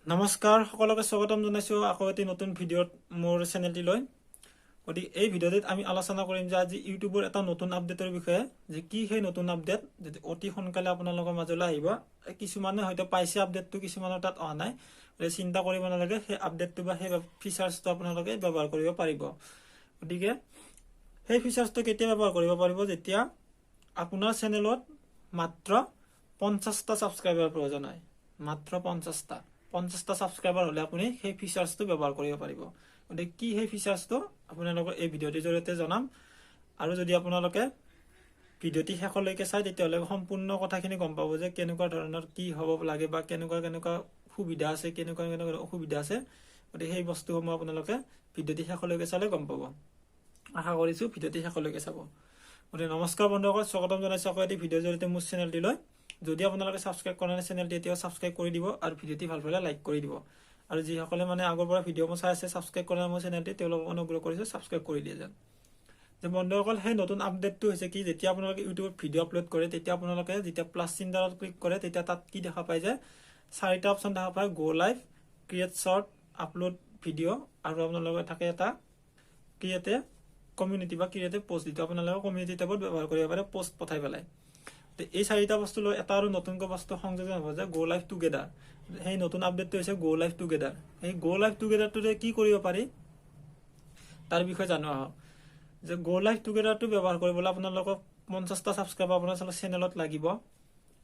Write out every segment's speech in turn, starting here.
নমস্কাৰ সকলোকে স্বাগতম জনাইছো আকৌ এটি নতুন ভিডিঅ'ত মোৰ চেনেলটি লৈ গতিকে এই ভিডিঅ'টিত আমি আলোচনা কৰিম যে আজি ইউটিউবৰ এটা নতুন আপডেটৰ বিষয়ে যে কি সেই নতুন আপডেট যদি অতি সোনকালে আপোনালোকৰ মাজলৈ আহিব কিছুমানে হয়তো পাইছে আপডেটটো কিছুমানৰ তাত অহা নাই চিন্তা কৰিব নালাগে সেই আপডেটটো বা সেই ফিচাৰ্ছটো আপোনালোকে ব্যৱহাৰ কৰিব পাৰিব গতিকে সেই ফিচাৰ্ছটো কেতিয়া ব্যৱহাৰ কৰিব পাৰিব যেতিয়া আপোনাৰ চেনেলত মাত্ৰ 50টা সাবস্ক্ৰাইবাৰ প্ৰয়োজন হয় মাত্ৰ 50টা সাবস্ক্ৰাইবাৰ হলে আপুনি সেই ফিচাৰ্ছটো ব্যৱহাৰ কৰিব পাৰিব গতিকে কি সেই ফিচাৰ্ছটো আপোনালোকক এই ভিডিঅ'টিৰ জৰিয়তে জনাম আৰু যদি আপোনালোকে ভিডিঅ'টি শেষলৈকে চাই তেতিয়াহ'লে সম্পূৰ্ণ কথাখিনি গম পাব যে কেনেকুৱা ধৰণৰ কি হ'ব লাগে বা কেনেকুৱা সুবিধা আছে কেনেকুৱা অসুবিধা আছে গতিকে সেই বস্তুসমূহ আপোনালোকে ভিডিঅ'টি শেষলৈকে চালে গম পাব আশা কৰিছো ভিডিঅ'টি শেষলৈকে চাব গতিকে নমস্কাৰ বন্ধুসকল স্বাগতম জনাইছো আকৌ এটি ভিডিঅ'ৰ জৰিয়তে মোৰ চেনেলটি লৈ যদি আপোনালোকে সাবস্ক্ৰাইব কৰা নাই চেনেলটি এতিয়া সাবস্ক্ৰাইব কৰি দিব আৰু ভিডিঅ'টি ভাল পালে লাইক কৰি দিব আৰু যিসকলে মানে আগৰ পৰা ভিডিঅ' মই চাই আছে সাবস্ক্ৰাইব কৰা মোৰ চেনেলটি তেওঁলোকক অনুগ্ৰহ কৰিছো সাবস্ক্ৰাইব কৰি দিয়ে যেন যে বন্ধুসকল সেই নতুন আপডেটটো হৈছে কি যেতিয়া আপোনালোকে ইউটিউবত ভিডিঅ' আপলোড কৰে তেতিয়া আপোনালোকে যেতিয়া প্লাস চিহ্নত ক্লিক কৰে তেতিয়া তাত কি দেখা পায় যে চাৰিটা অপচন দেখা পায় গো live create short upload video' আৰু আপোনালোকে থাকে এটা ক্ৰিয়েট কমিউনিটি বা ক্ৰিয়েট পোষ্ট যিটো আপোনালোকে কমিউনিটি টেবত ব্যৱহাৰ কৰিব পাৰে পোষ্ট পঠাই পেলাই এই চাৰিটা বস্তু লৈ এটা আৰু নতুনকৈ বস্তু সংযোজন হ'ব যে গো লাইভ টুগেডাৰ সেই নতুন আপডেটটো হৈছে গো লাইভ টুগেডাৰ এই গো লাইভ টুগেডাৰটোৰে কি কৰিব পাৰি তাৰ বিষয়ে জানো আহক যে গো লাইভ টুগেডাৰটো ব্যৱহাৰ কৰিবলৈ আপোনালোকক 50টা সাবস্ক্ৰাইবাৰ আপোনাৰ চেনেলত লাগিব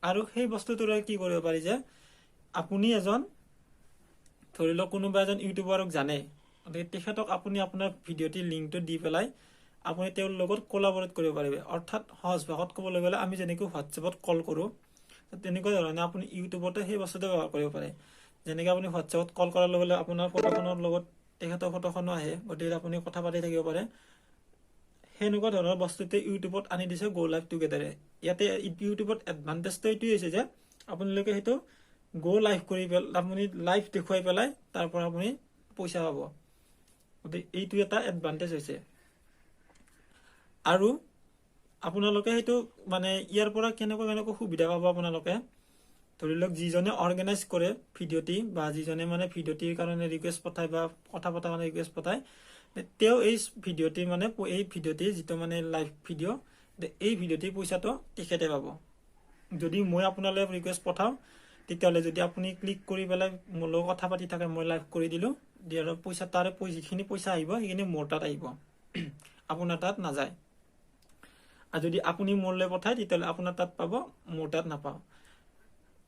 আৰু সেই বস্তুটোৰে কি কৰিব পাৰি যে আপুনি এজন ধৰি লওক কোনোবা এজন ইউটিউবাৰক জানে তেখেতক আপুনি আপোনাৰ ভিডিঅ'টিৰ লিংকটো দি পেলাই আপুনি তেওঁৰ লগত কোলাবৰেট কৰিব পাৰিব অৰ্থাৎ সহজ ভাষাত ক'বলৈ গ'লে আমি যেনেকৈ হোৱাটছএপত কল কৰোঁ তেনেকুৱা ধৰণে আপুনি ইউটিউবতে সেই বস্তুটো ব্যৱহাৰ কৰিব পাৰে যেনেকৈ আপুনি হোৱাটছএপত কল কৰাৰ লগে লগে আপোনাৰ ফটোখনৰ লগত তেখেতৰ ফটোখনো আহে গতিকে আপুনি কথা পাতি থাকিব পাৰে সেনেকুৱা ধৰণৰ বস্তুতে ইউটিউবত আনি দিছে গো লাইভ টুগেডাৰে ইয়াতে ইউটিউবত এডভান্টেজটো এইটোৱে হৈছে যে আপোনালোকে সেইটো গো লাইভ কৰি পেলাই আপুনি লাইভ দেখুৱাই পেলাই তাৰ পৰা আপুনি পইচা পাব গতিকে এইটো এটা এডভান্টেজ হৈছে আৰু আপোনালোকে সেইটো মানে ইয়াৰ পৰা কেনেকুৱা সুবিধা পাব আপোনালোকে ধৰি লওক যিজনে অৰ্গেনাইজ কৰে ভিডিঅ'টি বা যিজনে মানে ভিডিঅ'টিৰ কাৰণে ৰিকুৱেষ্ট পঠায় বা কথা পতা মানে ৰিকুৱেষ্ট পঠায় তেওঁ এই ভিডিঅ'টি মানে এই ভিডিঅ'টি যিটো মানে লাইভ ভিডিঅ' এই ভিডিঅ'টিৰ পইচাটো তেখেতে পাব যদি মই আপোনালৈ ৰিকুৱেষ্ট পঠাওঁ তেতিয়াহ'লে যদি আপুনি ক্লিক কৰি পেলাই মোৰ লগত কথা পাতি থাকে মই লাইভ কৰি দিলোঁ দিয়াৰ পইচা তাৰে যিখিনি পইচা আহিব সেইখিনি মোৰ তাত আহিব আপোনাৰ তাত নাযায় আৰু যদি আপুনি মোৰলৈ পঠায় তেতিয়াহ'লে আপোনাৰ তাত পাব মোৰ তাত নাপাওঁ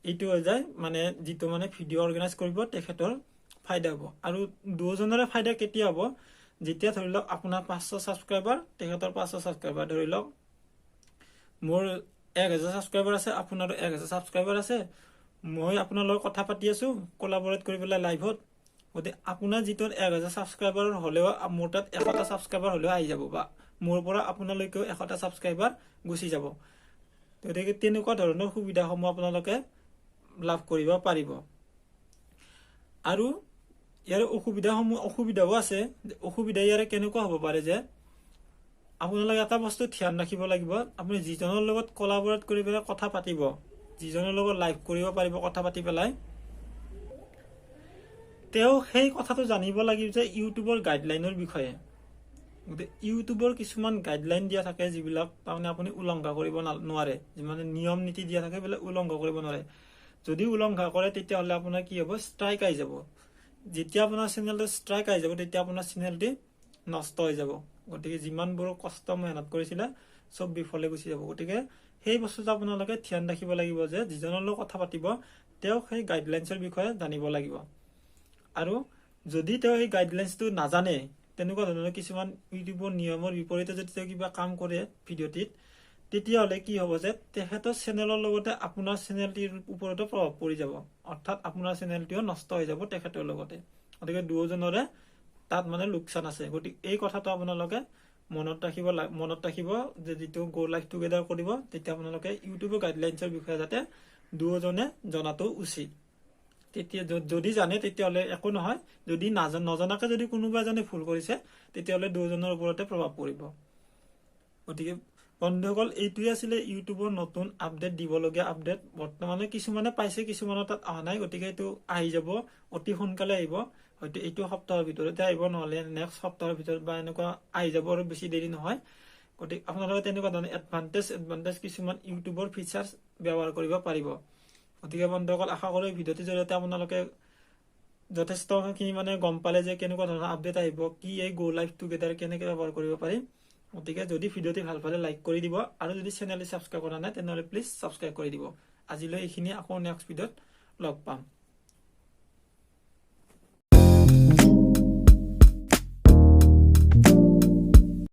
এইটো হৈ যায় মানে যিটো মানে ভিডিঅ' অৰ্গেনাইজ কৰিব তেখেতৰ ফাইদা হ'ব আৰু দুজনৰে ফাইদা কেতিয়া হ'ব যেতিয়া ধৰি লওক আপোনাৰ 500 সাবস্ক্ৰাইবাৰ তেখেতৰ 500 সাবস্ক্ৰাইবাৰ ধৰি লওক মোৰ 1000 সাবস্ক্ৰাইবাৰ আছে আপোনাৰো 1000 সাবস্ক্ৰাইবাৰ আছে মই আপোনাৰ লগত কথা পাতি আছো কোলাবৰেট কৰি পেলাই লাইভত গতিকে আপোনাৰ যিটো 1000 সাবস্ক্ৰাইবাৰ হ'লেও মোৰ তাত 100টা সাবস্ক্ৰাইবাৰ হ'লেও আহি যাব বা মোৰ পৰা আপোনালৈকেও 100টা সাবস্ক্ৰাইবাৰ গুচি যাব গতিকে তেনেকুৱা ধৰণৰ সুবিধাসমূহ আপোনালোকে লাভ কৰিব পাৰিব আৰু ইয়াৰ অসুবিধাও আছে অসুবিধা ইয়াৰে কেনেকুৱা হ'ব পাৰে যে আপোনালোকে এটা বস্তু ধ্যান ৰাখিব লাগিব আপুনি যিজনৰ লগত কোলাবৰেট কৰি পেলাই কথা পাতিব যিজনৰ লগত লাইভ কৰিব পাৰিব কথা পাতি পেলাই তেওঁ সেই কথাটো জানিব লাগিব যে ইউটিউবৰ গাইডলাইনৰ বিষয়ে ইউটিউবৰ কিছুমান গাইডলাইন দিয়া থাকে যিবিলাক তাৰমানে আপুনি উলংঘা কৰিব নোৱাৰে যিমানে নিয়ম নীতি দিয়া থাকে সেইবিলাক উলংঘা কৰিব নোৱাৰে যদি উলংঘা কৰে তেতিয়াহ'লে আপোনাৰ কি হ'ব ষ্ট্ৰাইক আহি যাব যেতিয়া আপোনাৰ চেনেলটো ষ্ট্ৰাইক আহি যাব তেতিয়া আপোনাৰ চেনেলটি নষ্ট হৈ যাব গতিকে যিমানবোৰ কষ্ট মেহনত কৰিছিলে চব বিফলে গুচি যাব গতিকে সেই বস্তুটো আপোনালোকে ধ্যান ৰাখিব লাগিব যে যিজনৰ লগত কথা পাতিব তেওঁ সেই গাইডলাইনছৰ বিষয়ে জানিব লাগিব আৰু যদি তেওঁ এই গাইডলাইনছটো নাজানে তেনেকুৱা ধৰণৰ কিছুমান ইউটিউবৰ নিয়মৰ বিপৰীতে যদি তেওঁ কিবা কাম কৰে ভিডিঅ'টিত তেতিয়াহ'লে কি হ'ব যে তেখেতৰ চেনেলৰ লগতে আপোনাৰ চেনেলটিৰ ওপৰতো প্ৰভাৱ পৰি যাব অৰ্থাৎ আপোনাৰ চেনেলটিও নষ্ট হৈ যাব তেখেতৰ লগতে গতিকে দুয়োজনৰে তাত মানে লোকচান আছে গতিকে এই কথাটো আপোনালোকে মনত ৰাখিব যে যিটো গো লাইভ টুগেডাৰ কৰিব তেতিয়া আপোনালোকে ইউটিউবৰ গাইডলাইনছৰ বিষয়ে যাতে দুয়োজনে জনাটো উচিত তেতিয়া যদি জানে তেতিয়াহ'লে একো নহয় যদি নজনাকে যদি কোনোবা এজনে ভুল কৰিছে তেতিয়াহ'লে দুয়োজনৰ ওপৰতে প্ৰভাৱ পৰিব গতিকে বন্ধুসকল এইটোৱে আছিলে ইউটিউবৰ নতুন আপডেট দিবলগীয়া আপডেট। বৰ্তমানে কিছুমানে পাইছে, কিছুমানৰ তাত অহা নাই, গতিকে এইটো আহি যাব, অতি সোনকালে আহিব। হয়তো এইটো সপ্তাহৰ ভিতৰতে আহিব, নহলে নেক্সট সপ্তাহৰ ভিতৰত বা এনেকুৱা আহি যাব, আৰু বেছি দেৰি নহয়। গতিকে আপোনালোকে তেনেকুৱা ধৰণৰ এডভান্টেজ কিছুমান ইউটিউবৰ ফিচাৰ্ছ ব্যৱহাৰ কৰিব পাৰিব। গতিকে বন্ধুসকল আশা কৰোঁ এই ভিডিঅ'টোৰ জৰিয়তে আপোনালোকে যথেষ্টখিনি মানে গম পালে যে কেনেকুৱা ধৰণৰ আপডেট আহিব, কি এই গো লাইভ টুগেডাৰ কেনেকৈ ব্যৱহাৰ কৰিব পাৰি। গতিকে যদি ভিডিঅ'টি ভাল পালে লাইক কৰি দিব, আৰু যদি চেনেলটি ছাবস্ক্ৰাইব কৰা নাই তেনেহ'লে প্লিজ ছাবস্ক্ৰাইব কৰি দিব। আজিলৈ এইখিনি, আকৌ নেক্সট ভিডিঅ'ত লগ পাম।